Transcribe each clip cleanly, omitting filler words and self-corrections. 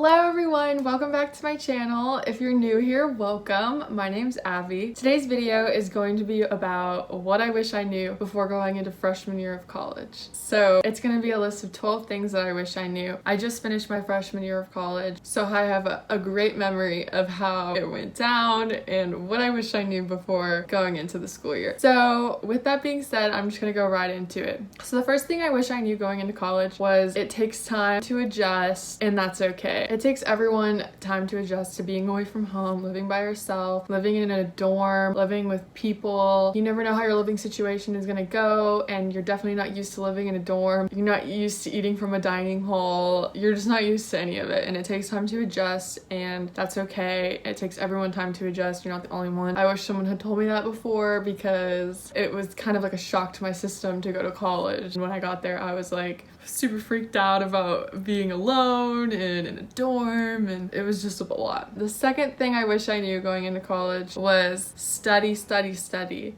Hello everyone, welcome back to my channel. If you're new here, welcome. My name's Abby. Today's video is going to be about what I wish I knew before going into freshman year of college. So it's going to be a list of 12 things that I wish I knew. I just finished my freshman year of college, so I have a great memory of how it went down and what I wish I knew before going into the school year. So with that being said, I'm just going to go right into it. So the first thing I wish I knew going into college was it takes time to adjust, and that's okay. It takes everyone time to adjust to being away from home, living by yourself, living in a dorm, living with people. You never know how your living situation is gonna go, and you're definitely not used to living in a dorm. You're not used to eating from a dining hall. You're just not used to any of it, and it takes time to adjust, and that's okay. It takes everyone time to adjust. You're not the only one. I wish someone had told me that before, because it was kind of like a shock to my system to go to college. And when I got there, I was like super freaked out about being alone and in a dorm, and it was just a lot. The second thing I wish I knew going into college was study.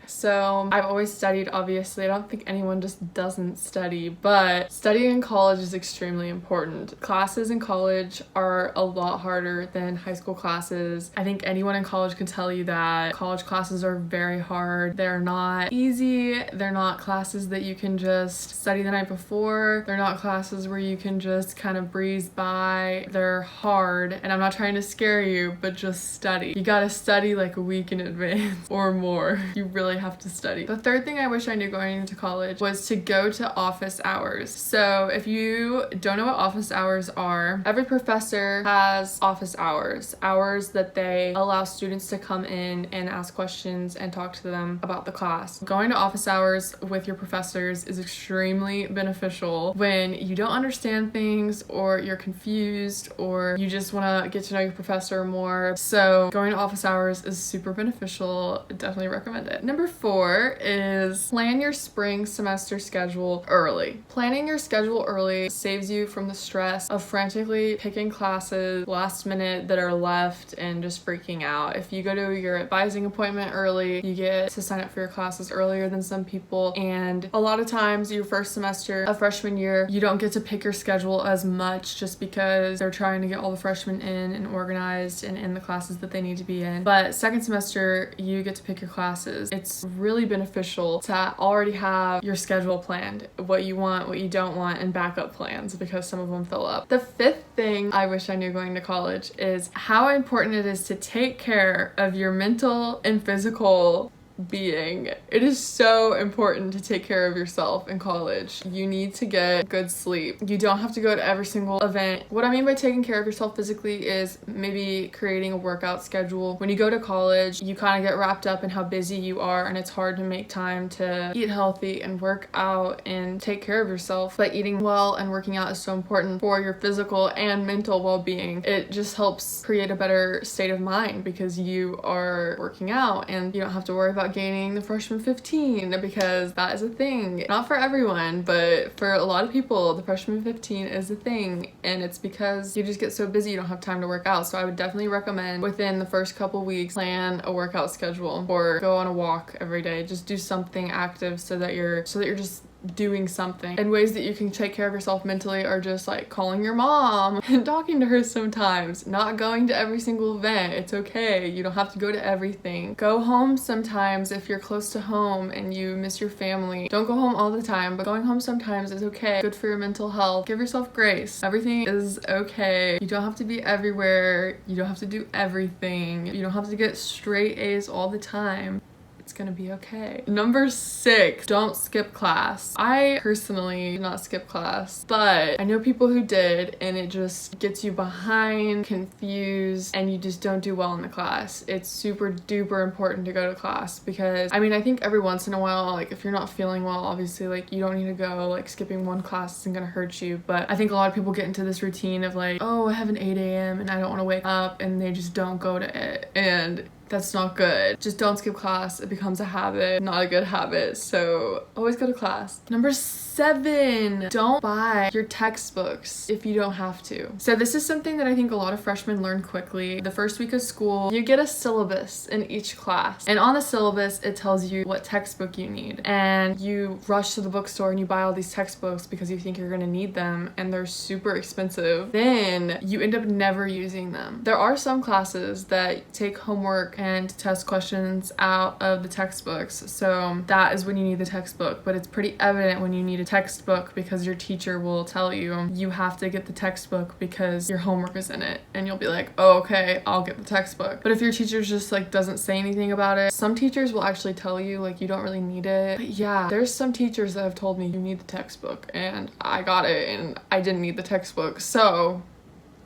So I've always studied, obviously. I don't think anyone just doesn't study, but studying in college is extremely important. Classes in college are a lot harder than high school classes. I think anyone in college can tell you that college classes are very hard. They're not easy. They're not classes that you can just study the night before. They're not classes where you can just kind of breeze by. They're hard, and I'm not trying to scare you, but just study. You gotta study like a week in advance or more. You really have to study. The third thing I wish I knew going into college was to go to office hours. So if you don't know what office hours are, every professor has office hours that they allow students to come in and ask questions and talk to them about the class. Going to office hours with your professors is extremely beneficial when you don't understand things, or you're confused, or you just want to get to know your professor more. So going to office hours is super beneficial. Definitely recommend it. Number 4 is plan your spring semester schedule early. Planning your schedule early saves you from the stress of frantically picking classes last minute that are left and just freaking out. If you go to your advising appointment early, you get to sign up for your classes earlier than some people, and a lot of times your first semester of freshman year, you don't get to pick your schedule as much just because they're trying to get all the freshmen in and organized and in the classes that they need to be in. But second semester, you get to pick your classes. It's really beneficial to already have your schedule planned, what you want, what you don't want, and backup plans, because some of them fill up. The fifth thing I wish I knew going to college is how important it is to take care of your mental and physical being. It is so important to take care of yourself in college. You need to get good sleep. You don't have to go to every single event. What I mean by taking care of yourself physically is maybe creating a workout schedule. When you go to college, you kind of get wrapped up in how busy you are, and it's hard to make time to eat healthy and work out and take care of yourself. But eating well and working out is so important for your physical and mental well-being. It just helps create a better state of mind because you are working out, and you don't have to worry about gaining the freshman 15, because that is a thing. Not for everyone, but for a lot of people, the freshman 15 is a thing, and it's because you just get so busy you don't have time to work out. So I would definitely recommend within the first couple weeks, plan a workout schedule or go on a walk every day. Just do something active so that you're just doing something. And ways that you can take care of yourself mentally are just like calling your mom and talking to her sometimes, not going to every single event. It's okay. You don't have to go to everything. Go home sometimes if you're close to home and you miss your family. Don't go home all the time, but going home sometimes is okay. Good for your mental health. Give yourself grace. Everything is okay. You don't have to be everywhere. You don't have to do everything. You don't have to get straight A's all the time. It's gonna be okay. Number 6, don't skip class. I personally did not skip class, but I know people who did, and it just gets you behind, confused, and you just don't do well in the class. It's super duper important to go to class, because I mean, I think every once in a while, like if you're not feeling well, obviously like you don't need to go. Like skipping one class isn't gonna hurt you, but I think a lot of people get into this routine of like, oh, I have an 8 a.m. and I don't want to wake up, and they just don't go to it. And That's not good. Just don't skip class. It becomes a habit, not a good habit. So always go to class. Number 7, don't buy your textbooks if you don't have to. So this is something that I think a lot of freshmen learn quickly. The first week of school, you get a syllabus in each class. And on the syllabus, it tells you what textbook you need. And you rush to the bookstore and you buy all these textbooks because you think you're gonna need them, and they're super expensive. Then you end up never using them. There are some classes that take homework and test questions out of the textbooks. So that is when you need the textbook, but it's pretty evident when you need a textbook because your teacher will tell you you have to get the textbook because your homework is in it, and you'll be like, oh, okay, I'll get the textbook. But if your teacher just like doesn't say anything about it, some teachers will actually tell you like you don't really need it. But yeah, there's some teachers that have told me you need the textbook, and I got it and I didn't need the textbook. So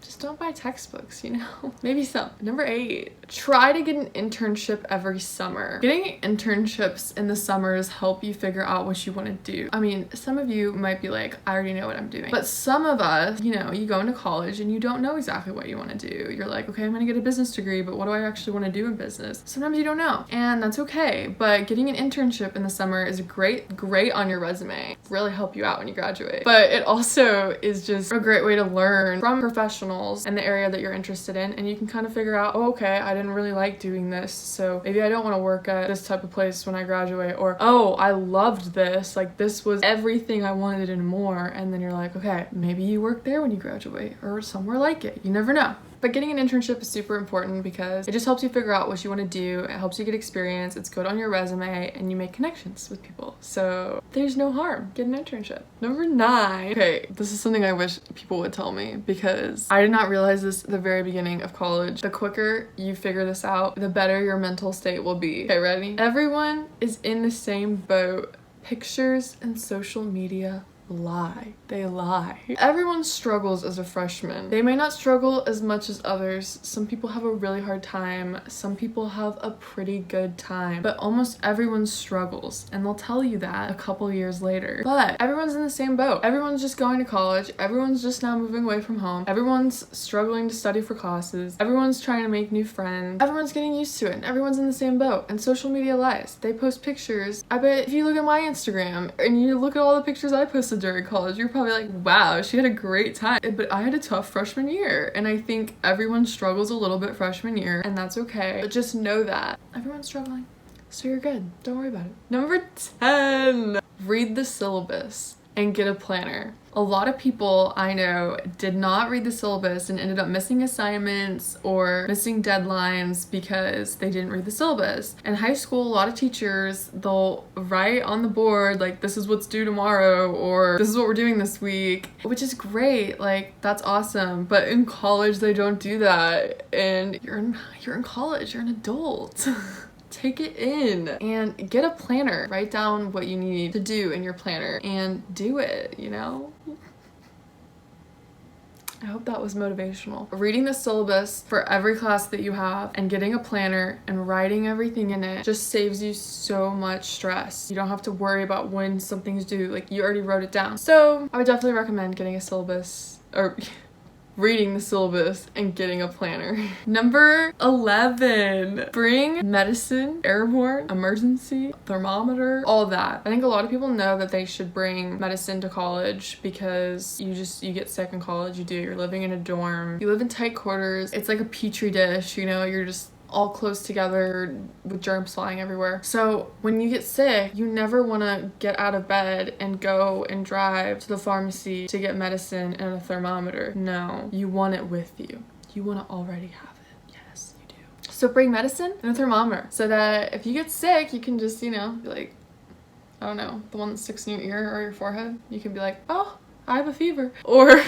just don't buy textbooks, you know? Maybe some. Number 8, try to get an internship every summer. Getting internships in the summers help you figure out what you want to do. I mean, some of you might be like, I already know what I'm doing. But some of us, you know, you go into college and you don't know exactly what you want to do. You're like, okay, I'm gonna get a business degree, but what do I actually want to do in business? Sometimes you don't know, and that's okay. But getting an internship in the summer is great on your resume. Really help you out when you graduate. But it also is just a great way to learn from professionals in the area that you're interested in, and you can kind of figure out, oh, okay, I didn't really like doing this, so maybe I don't want to work at this type of place when I graduate, or oh, I loved this, like this was everything I wanted and more. And then you're like, okay, maybe you work there when you graduate or somewhere like it. You never know. But getting an internship is super important because it just helps you figure out what you want to do. It helps you get experience. It's good on your resume, and you make connections with people. So there's no harm. Get an internship. Number 9. Okay, this is something I wish people would tell me because I did not realize this at the very beginning of college. The quicker you figure this out, the better your mental state will be. Okay, ready? Everyone is in the same boat. Pictures and social media lie. They lie. Everyone struggles as a freshman. They may not struggle as much as others. Some people have a really hard time. Some people have a pretty good time. But almost everyone struggles, and they'll tell you that a couple years later. But everyone's in the same boat. Everyone's just going to college. Everyone's just now moving away from home. Everyone's struggling to study for classes. Everyone's trying to make new friends. Everyone's getting used to it, and everyone's in the same boat. And social media lies. They post pictures. I bet if you look at my Instagram and you look at all the pictures I posted during college, you're probably like, wow, she had a great time. But I had a tough freshman year, and I think everyone struggles a little bit freshman year, and that's okay. But just know that everyone's struggling, so you're good. Don't worry about it. Number 10, read the syllabus and get a planner. A lot of people I know did not read the syllabus and ended up missing assignments or missing deadlines because they didn't read the syllabus. In high school, a lot of teachers, they'll write on the board like, this is what's due tomorrow, or this is what we're doing this week, which is great. Like, that's awesome. But in college, they don't do that. And you're in college, you're an adult. Take it in and get a planner. Write down what you need to do in your planner and do it, you know? I hope that was motivational. Reading the syllabus for every class that you have and getting a planner and writing everything in it just saves you so much stress. You don't have to worry about when something's due. Like, you already wrote it down. So I would definitely recommend getting a syllabus, or reading the syllabus and getting a planner. Number 11, bring medicine, airborne, emergency, thermometer, all that. I think a lot of people know that they should bring medicine to college because you get sick in college. You're living in a dorm, you live in tight quarters. It's like a petri dish, you know, you're just all close together with germs flying everywhere. So when you get sick, you never want to get out of bed and go and drive to the pharmacy to get medicine and a thermometer. No, you want it with you. You want to already have it. Yes, you do. So bring medicine and a thermometer so that if you get sick, you can just, you know, be like, I don't know, the one that sticks in your ear or your forehead. You can be like, oh, I have a fever. Or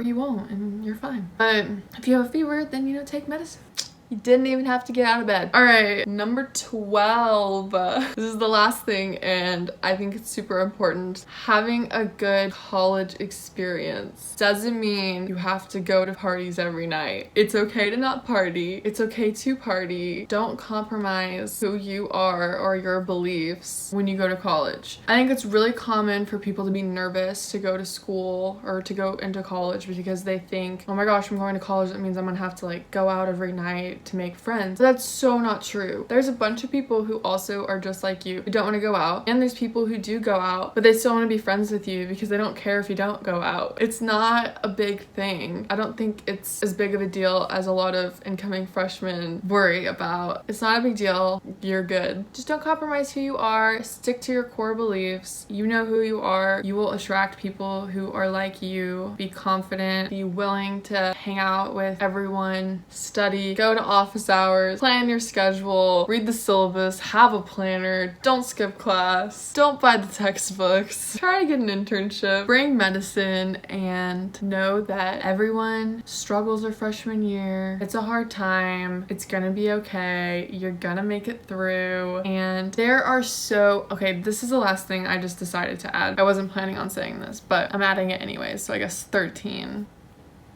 you won't, and you're fine. But if you have a fever, then, you know, take medicine. You didn't even have to get out of bed. All right, number 12. This is the last thing, and I think it's super important. Having a good college experience doesn't mean you have to go to parties every night. It's okay to not party. It's okay to party. Don't compromise who you are or your beliefs when you go to college. I think it's really common for people to be nervous to go to school or to go into college because they think, oh my gosh, I'm going to college. That means I'm gonna have to like go out every night to make friends. But that's so not true. There's a bunch of people who also are just like you, who don't want to go out, and there's people who do go out, but they still want to be friends with you because they don't care if you don't go out. It's not a big thing. I don't think it's as big of a deal as a lot of incoming freshmen worry about. It's not a big deal. You're good. Just don't compromise who you are. Stick to your core beliefs. You know who you are. You will attract people who are like you. Be confident. Be willing to hang out with everyone. Study. Go to office hours. Plan your schedule. Read the syllabus. Have a planner. Don't skip class. Don't buy the textbooks. Try to get an internship. Bring medicine, and know that everyone struggles their freshman year. It's a hard time. It's gonna be okay. You're gonna make it through. And there are okay, this is the last thing I just decided to add. I wasn't planning on saying this, but I'm adding it anyways, so I guess 13.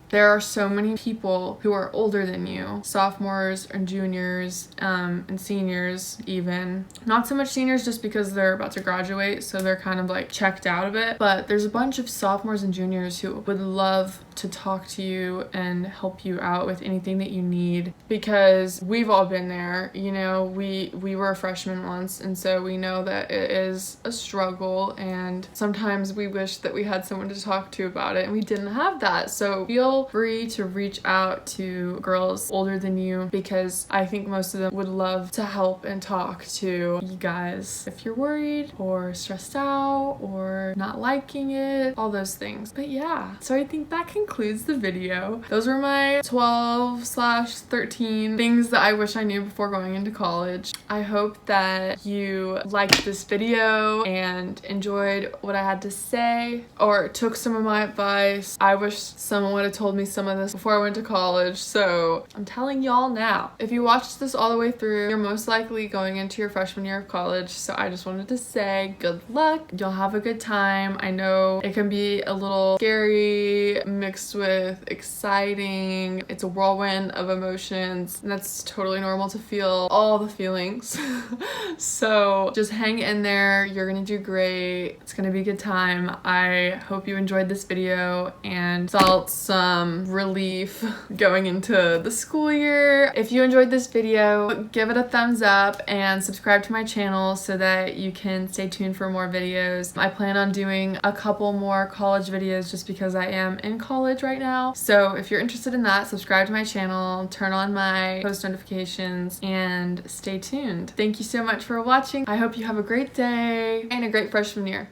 There are so many people who are older than you, sophomores and juniors, and seniors even. Not so much seniors just because they're about to graduate, so they're kind of like checked out of it, but there's a bunch of sophomores and juniors who would love to talk to you and help you out with anything that you need, because we've all been there. You know, we were a freshman once, and so we know that it is a struggle, and sometimes we wish that we had someone to talk to about it, and we didn't have that. So feel free to reach out to girls older than you, because I think most of them would love to help and talk to you guys if you're worried or stressed out or not liking it, all those things. But yeah, so I think that concludes the video. Those were my 12/13 things that I wish I knew before going into college. I hope that you liked this video and enjoyed what I had to say, or took some of my advice. I wish someone would have told me some of this before I went to college, so I'm telling y'all now. If you watched this all the way through, you're most likely going into your freshman year of college, so I just wanted to say good luck. You'll have a good time. I know it can be a little scary mixed with exciting. It's a whirlwind of emotions, and that's totally normal to feel all the feelings. So just hang in there. You're gonna do great. It's gonna be a good time. I hope you enjoyed this video and felt some relief going into the school year. If you enjoyed this video, give it a thumbs up and subscribe to my channel so that you can stay tuned for more videos. I plan on doing a couple more college videos just because I am in college right now. So if you're interested in that, subscribe to my channel, turn on my post notifications, and stay tuned. Thank you so much for watching. I hope you have a great day and a great freshman year.